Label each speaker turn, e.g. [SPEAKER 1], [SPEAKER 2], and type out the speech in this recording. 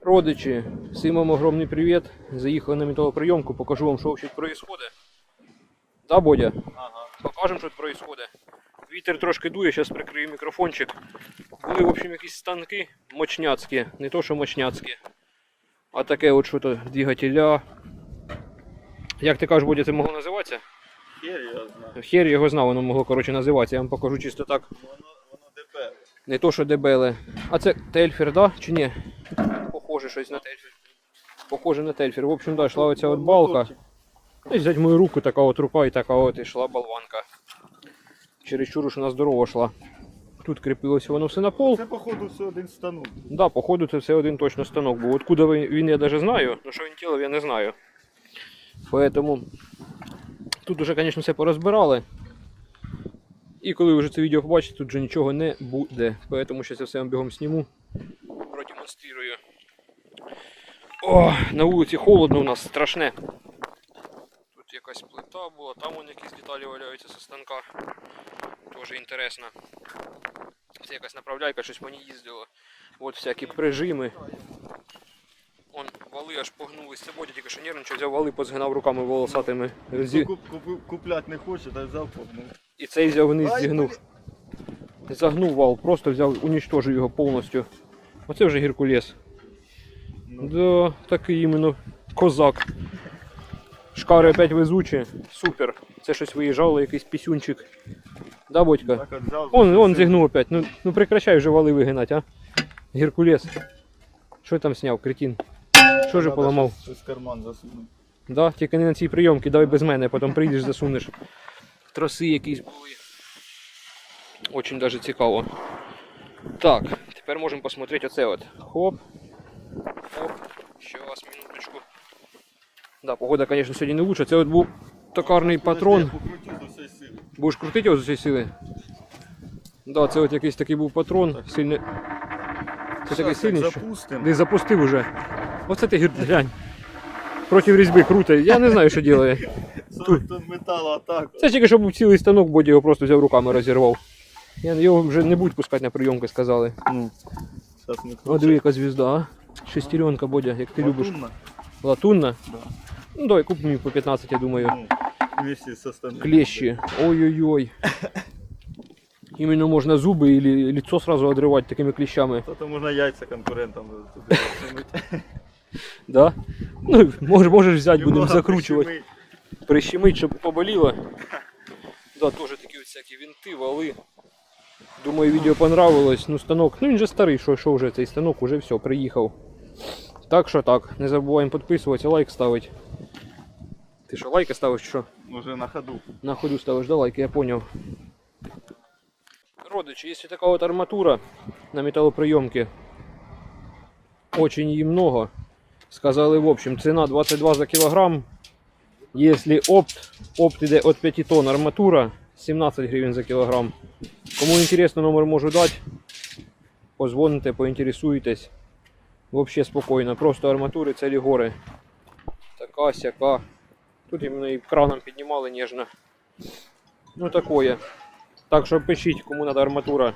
[SPEAKER 1] Родичи, всім вам огромний привіт. Заїхали на металоприйомку, покажу вам, що взагалі происходит. Да, Бодя?
[SPEAKER 2] Ага.
[SPEAKER 1] Покажемо, що происходит. Вітер трошки дує, зараз прикрию мікрофончик. Були, в общем, якісь станки мощняцькі, не то, що мощняцькі, а таке от що-то двигателя. Як ти кажеш, Бодя, це могло називатися?
[SPEAKER 2] Хер я знаю.
[SPEAKER 1] Хер його знав, воно могло, коротше, називатися. Я вам покажу чисто так.
[SPEAKER 2] Воно дебеле.
[SPEAKER 1] Не то, що дебеле. А це тельфер, да? Чи ні? Похоже щось на тельфер. Похоже на тельфер. В общем, да, йшла оця от балка. Ось взять мою руку, така от рука і така от йшла болванка. Чересчур уж вона здорово йшла. Тут кріпилося воно все на пол.
[SPEAKER 2] Це, походу, все один станок.
[SPEAKER 1] Да, походу це все один точно станок був. Откуда він я даже знаю, но що він тілив, я не знаю. Поэтому тут уже, конечно, все порозбирали. І коли ви вже це відео побачите, тут вже нічого не буде. Поэтому зараз я все вам бігом сніму. Продемонструю. О, на вулиці холодно у нас, страшне. Тут якась плита була, там вон якісь деталі валяються зі станка. Тоже інтересно. Це якась направляйка, щось по ній їздило. От всякі прижими. Вон вали аж погнулись. Це Бодя тільки що нервничав, взяв вали, позгинав руками волосатими.
[SPEAKER 2] Купляти не хоче, та взяв погнув.
[SPEAKER 1] І цей взяв вниз, зігнув. Загнув вал, просто взяв, уничтожив його повністю. Оце вже Геркулес. Да, такий іменно козак. Шкари опять везучі, супер. Це щось виїжджало, якийсь пісюнчик. Да, Бодька?
[SPEAKER 2] Так от взяв.
[SPEAKER 1] Он зігнув опять. Ну прекращай вже вали вигинати, а? Геркулес. Що там сняв, кретин? Що же поламав?
[SPEAKER 2] Щось в карман засунув.
[SPEAKER 1] Да, тільки не на цій прийомці, давай без мене, потім прийдеш, засунеш. Троси якісь були. Очень даже цікаво. Так, тепер можемо посмотрети оце от. Хоп. Хоп. Щас, минуточку. Да, погода, конечно, сьогодні не лучше. Це от був токарний патрон.
[SPEAKER 2] Я покрутив до всієї сили.
[SPEAKER 1] Будеш крутити його з усієї сили? Да, це от якийсь такий був патрон. Сильний. Це такий сильний, що?
[SPEAKER 2] Запустимо.
[SPEAKER 1] Десь запустив уже. Оце ти глянь. Проти різьби крутить. Я не знаю, що робить.
[SPEAKER 2] 40 тонн металу, а так.
[SPEAKER 1] Це тільки що був цілий станок, Боді його просто взяв руками розірвав. Його вже не будуть пускати на прийомки, сказали.
[SPEAKER 2] Ну, зараз ми
[SPEAKER 1] О, диви, яка звізда, а? Шестеренка, Бодя, як ти любиш.
[SPEAKER 2] Латунна?
[SPEAKER 1] Латунна?
[SPEAKER 2] Да.
[SPEAKER 1] Ну давай, куп мені по 15, я думаю.
[SPEAKER 2] Ну, вместе з остальним.
[SPEAKER 1] Клещи. Ой-ой-ой. Именно можно зубы или лицо сразу отрывать такими клещами.
[SPEAKER 2] То можна яйця конкурентам туди засунути.
[SPEAKER 1] Да? Ну, можешь взять, будем
[SPEAKER 2] Немного
[SPEAKER 1] закручивать.
[SPEAKER 2] прищемить.
[SPEAKER 1] Прищемить, чтобы поболело. Да, тоже такие вот всякие винты, валы. Думаю, видео понравилось. Ну, станок, ну, він же старий, що вже цей станок, уже все, приїхав. Так що так, не забуваємо підписуватися, лайк ставити. Ти що, лайки ставиш, що?
[SPEAKER 2] Уже на ходу.
[SPEAKER 1] На ходу ставишь, да, лайки, я понял. Родичи, если такая вот арматура на металлоприемке, очень ей много. Сказали, в общем, цена 22 за килограмм. Если опт іде от 5 тонн, арматура 17 гривен за килограмм. Кому интересно, номер можу дать. Позвоните, поинтересуйтесь. Вообще спокойно, просто арматури цілі гори. Така сяка. Тут іменно і краном піднімали ніжно. Ну такое. Так що пишіть, кому треба арматура.